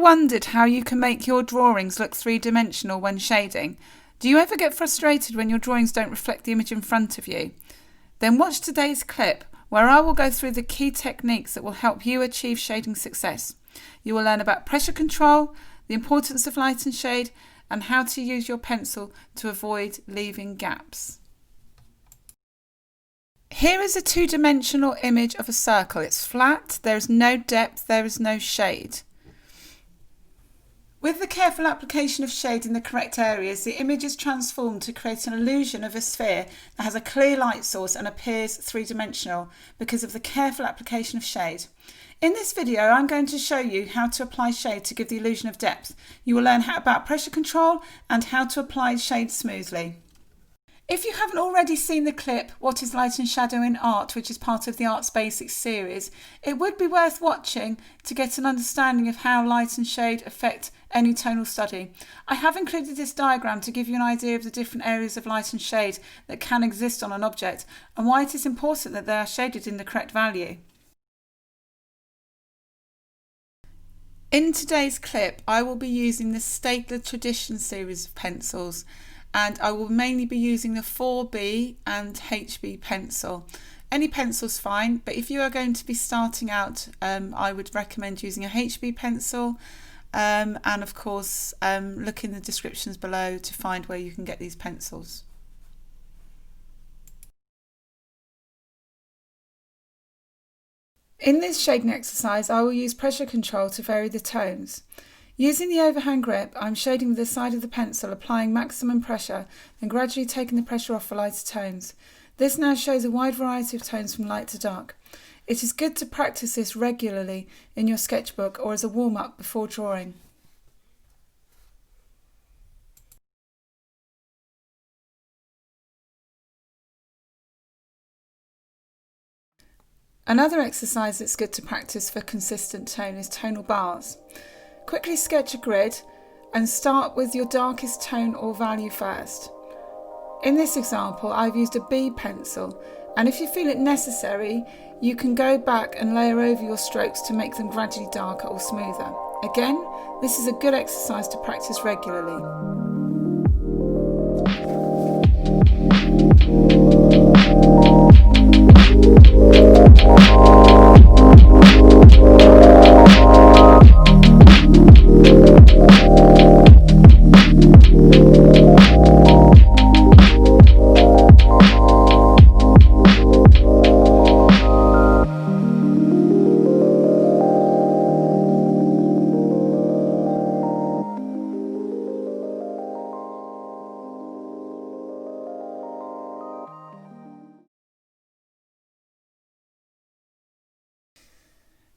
wondered how you can make your drawings look three-dimensional when shading? Do you ever get frustrated when your drawings don't reflect the image in front of you? Then watch today's clip where I will go through the key techniques that will help you achieve shading success. You will learn about pressure control, the importance of light and shade, and how to use your pencil to avoid leaving gaps. Here is a two-dimensional image of a circle. It's flat, there is no depth, there is no shade. With the careful application of shade in the correct areas, the image is transformed to create an illusion of a sphere that has a clear light source and appears three-dimensional because of the careful application of shade. In this video, I'm going to show you how to apply shade to give the illusion of depth. You will learn about pressure control and how to apply shade smoothly. If you haven't already seen the clip, What is Light and Shadow in Art, which is part of the Arts Basics series, it would be worth watching to get an understanding of how light and shade affect any tonal study. I have included this diagram to give you an idea of the different areas of light and shade that can exist on an object and why it is important that they are shaded in the correct value. In today's clip, I will be using the Staedtler Tradition series of pencils, and I will mainly be using the 4B and HB pencil. Any pencil's fine, but if you are going to be starting out, I would recommend using a HB pencil, and of course look in the descriptions below to find where you can get these pencils. In this shading exercise, I will use pressure control to vary the tones. Using the overhand grip, I'm shading with the side of the pencil, applying maximum pressure, then gradually taking the pressure off for lighter tones. This now shows a wide variety of tones from light to dark. It is good to practice this regularly in your sketchbook or as a warm-up before drawing. Another exercise that's good to practice for consistent tone is tonal bars. Quickly sketch a grid and start with your darkest tone or value first. In this example, I've used a B pencil, and if you feel it necessary, you can go back and layer over your strokes to make them gradually darker or smoother. Again, this is a good exercise to practice regularly.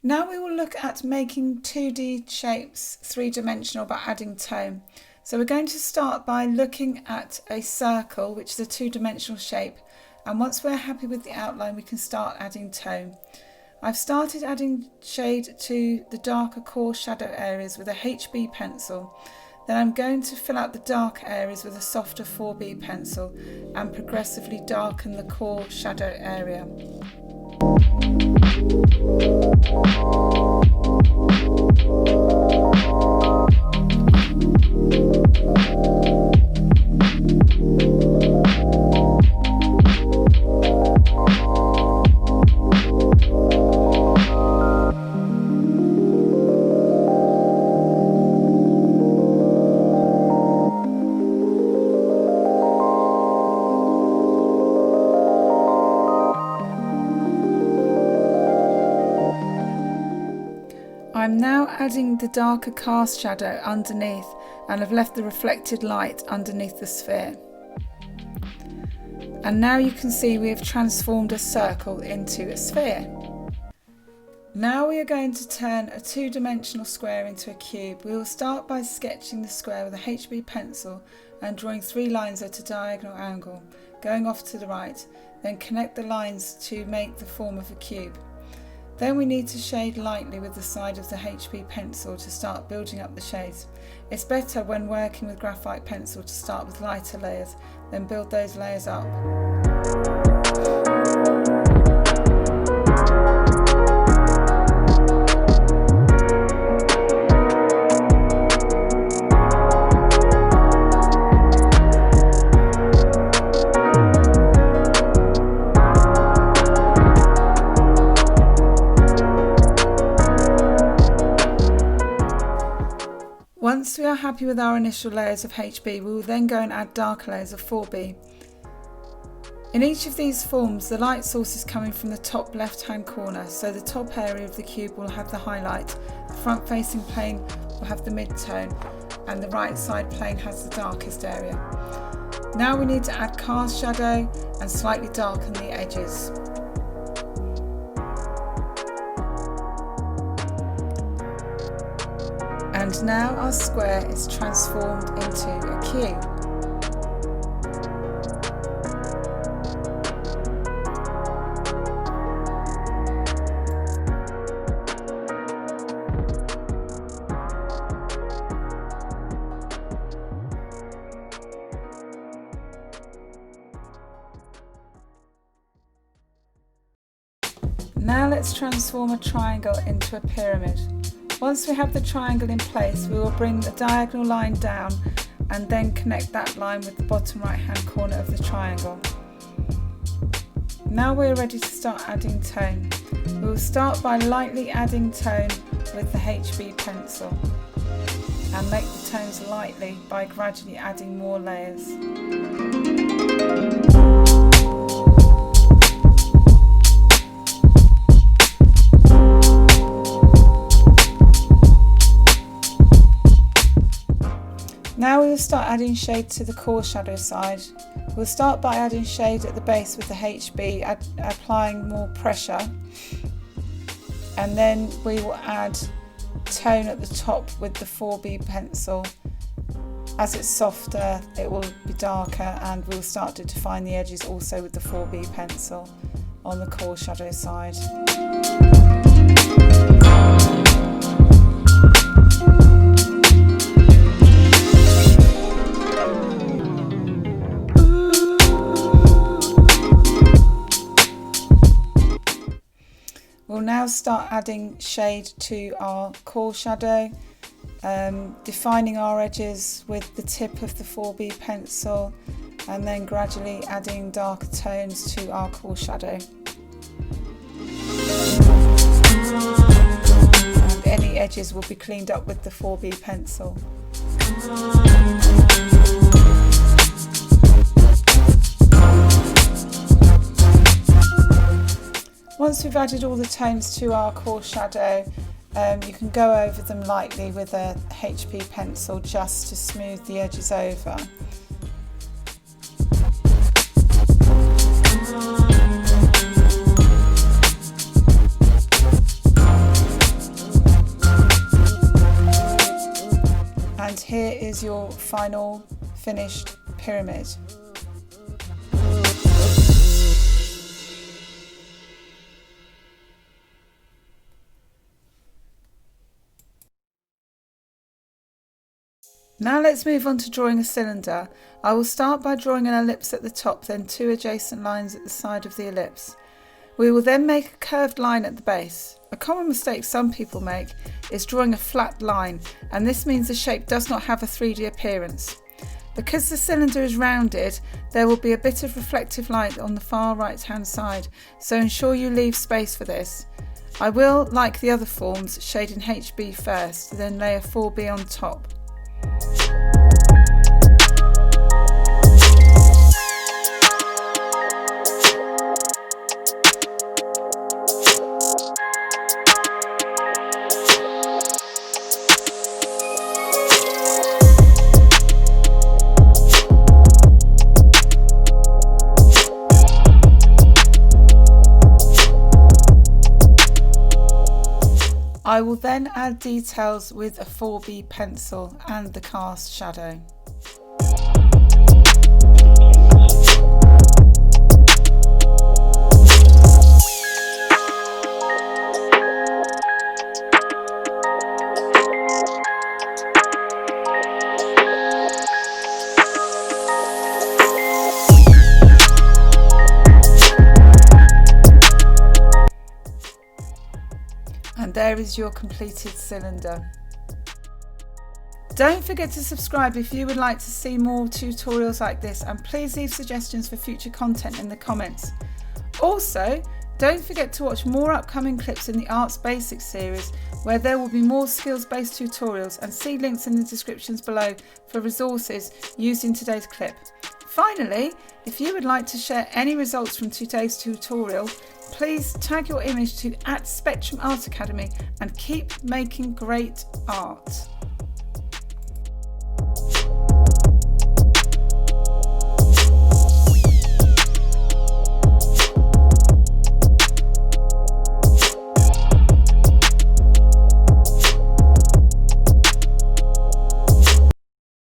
Now we will look at making 2D shapes three-dimensional by adding tone. So we're going to start by looking at a circle, which is a two-dimensional shape, and once we're happy with the outline we can start adding tone. I've started adding shade to the darker core shadow areas with a HB pencil. Then I'm going to fill out the dark areas with a softer 4B pencil and progressively darken the core shadow area. I'm now adding the darker cast shadow underneath and have left the reflected light underneath the sphere. And now you can see we have transformed a circle into a sphere. Now we are going to turn a two-dimensional square into a cube. We will start by sketching the square with a HB pencil and drawing 3 lines at a diagonal angle, going off to the right, then connect the lines to make the form of a cube. Then we need to shade lightly with the side of the HB pencil to start building up the shades. It's better when working with graphite pencil to start with lighter layers, then build those layers up. happy with our initial layers of HB, we will then go and add darker layers of 4B. In each of these forms, the light source is coming from the top left-hand corner, so the top area of the cube will have the highlight, the front-facing plane will have the mid-tone, and the right side plane has the darkest area. Now we need to add cast shadow and slightly darken the edges. And now our square is transformed into a cube. Now let's transform a triangle into a pyramid. Once we have the triangle in place, we will bring the diagonal line down and then connect that line with the bottom right hand corner of the triangle. Now we're ready to start adding tone. We will start by lightly adding tone with the HB pencil and make the tones lightly by gradually adding more layers. Now we will start adding shade to the core shadow side. We'll start by adding shade at the base with the HB, applying more pressure, and then we will add tone at the top with the 4B pencil. As it's softer, it will be darker, and we'll start to define the edges also with the 4B pencil on the core shadow side. We'll now start adding shade to our core shadow, defining our edges with the tip of the 4B pencil, and then gradually adding darker tones to our core shadow. And any edges will be cleaned up with the 4B pencil. Once we've added all the tones to our core shadow, you can go over them lightly with a HB pencil just to smooth the edges over. And here is your final finished pyramid. Now let's move on to drawing a cylinder. I will start by drawing an ellipse at the top, then two adjacent lines at the side of the ellipse. We will then make a curved line at the base. A common mistake some people make is drawing a flat line, and this means the shape does not have a 3D appearance. Because the cylinder is rounded, there will be a bit of reflective light on the far right hand side, so ensure you leave space for this. I will, like the other forms, shade in HB first, then layer 4B on top. I will then add details with a 4B pencil and the cast shadow. And there is your completed cylinder. Don't forget to subscribe if you would like to see more tutorials like this, and please leave suggestions for future content in the comments. Also, don't forget to watch more upcoming clips in the Arts Basics series where there will be more skills-based tutorials, and see links in the descriptions below for resources used in today's clip. Finally, if you would like to share any results from today's tutorial, please tag your image to @Spectrum Art Academy and keep making great art.